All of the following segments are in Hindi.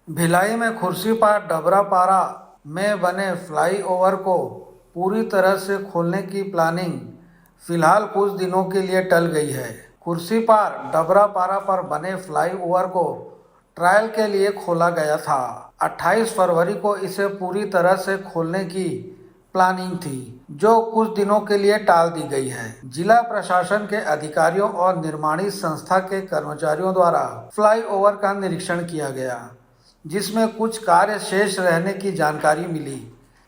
भिलाई में खुर्सीपार डबरापारा में बने फ्लाईओवर को पूरी तरह से खोलने की प्लानिंग फिलहाल कुछ दिनों के लिए टल गई है। खुर्सीपार डबरापारा पर बने फ्लाईओवर को ट्रायल के लिए खोला गया था। 28 फरवरी को इसे पूरी तरह से खोलने की प्लानिंग थी, जो कुछ दिनों के लिए टाल दी गई है। जिला प्रशासन के अधिकारियों और निर्माणी संस्था के कर्मचारियों द्वारा फ्लाईओवर का निरीक्षण किया गया, जिसमें कुछ कार्य शेष रहने की जानकारी मिली,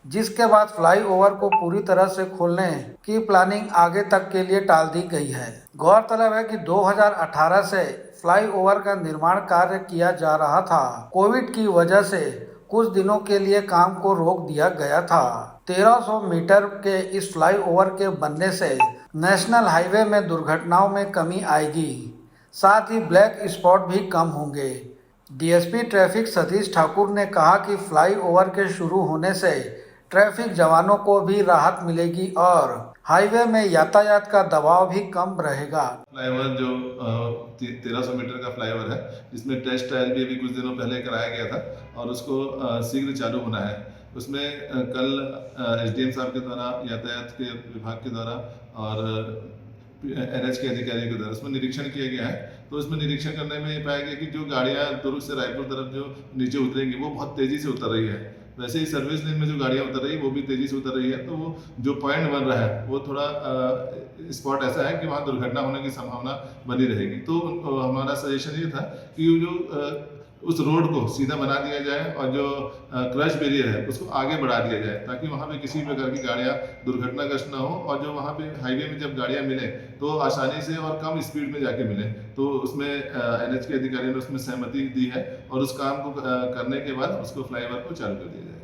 जिसके बाद फ्लाईओवर को पूरी तरह से खोलने की प्लानिंग आगे तक के लिए टाल दी गई है। गौरतलब है कि 2018 से फ्लाईओवर का निर्माण कार्य किया जा रहा था। कोविड की वजह से कुछ दिनों के लिए काम को रोक दिया गया था। 1300 मीटर के इस फ्लाईओवर के बनने से नेशनल हाईवे में दुर्घटनाओं में कमी आएगी, साथ ही ब्लैक स्पॉट भी कम होंगे। डीएसपी ट्रैफिक सतीश ठाकुर ने कहा कि फ्लाईओवर के शुरू होने से ट्रैफिक जवानों को भी राहत मिलेगी और हाईवे में यातायात का दबाव भी कम रहेगा। फ्लाईओवर जो 1300 मीटर का फ्लाईओवर है, जिसमें टेस्ट ट्रायल भी अभी कुछ दिनों पहले कराया गया था और उसको शीघ्र चालू होना है। उसमें कल एसडीएम साहब के द्वारा, यातायात के विभाग के द्वारा और एनएच के अधिकारियों के द्वारा उसमें निरीक्षण किया गया है। तो उसमें निरीक्षण करने में ये पाया गया कि जो गाड़ियाँ दुर्ग से रायपुर तरफ जो नीचे उतरेंगी वो बहुत तेज़ी से उतर रही है। वैसे ही सर्विस लेन में जो गाड़ियाँ उतर रही है वो भी तेज़ी से उतर रही है। तो वो जो पॉइंट बन रहा है वो थोड़ा स्पॉट ऐसा है कि वहाँ दुर्घटना होने की संभावना बनी रहेगी। तो हमारा सजेशन ये था कि जो उस रोड को सीधा बना दिया जाए और जो क्रश बैरियर है उसको आगे बढ़ा दिया जाए, ताकि वहाँ पे किसी प्रकार की गाड़ियाँ दुर्घटनाग्रस्त ना हो और जो वहाँ पे हाईवे में जब गाड़ियाँ मिले तो आसानी से और कम स्पीड में जाके मिले। तो उसमें एनएच के अधिकारियों ने उसमें सहमति दी है और उस काम को करने के बाद उसको फ्लाईओवर को चालू कर दिया जाए।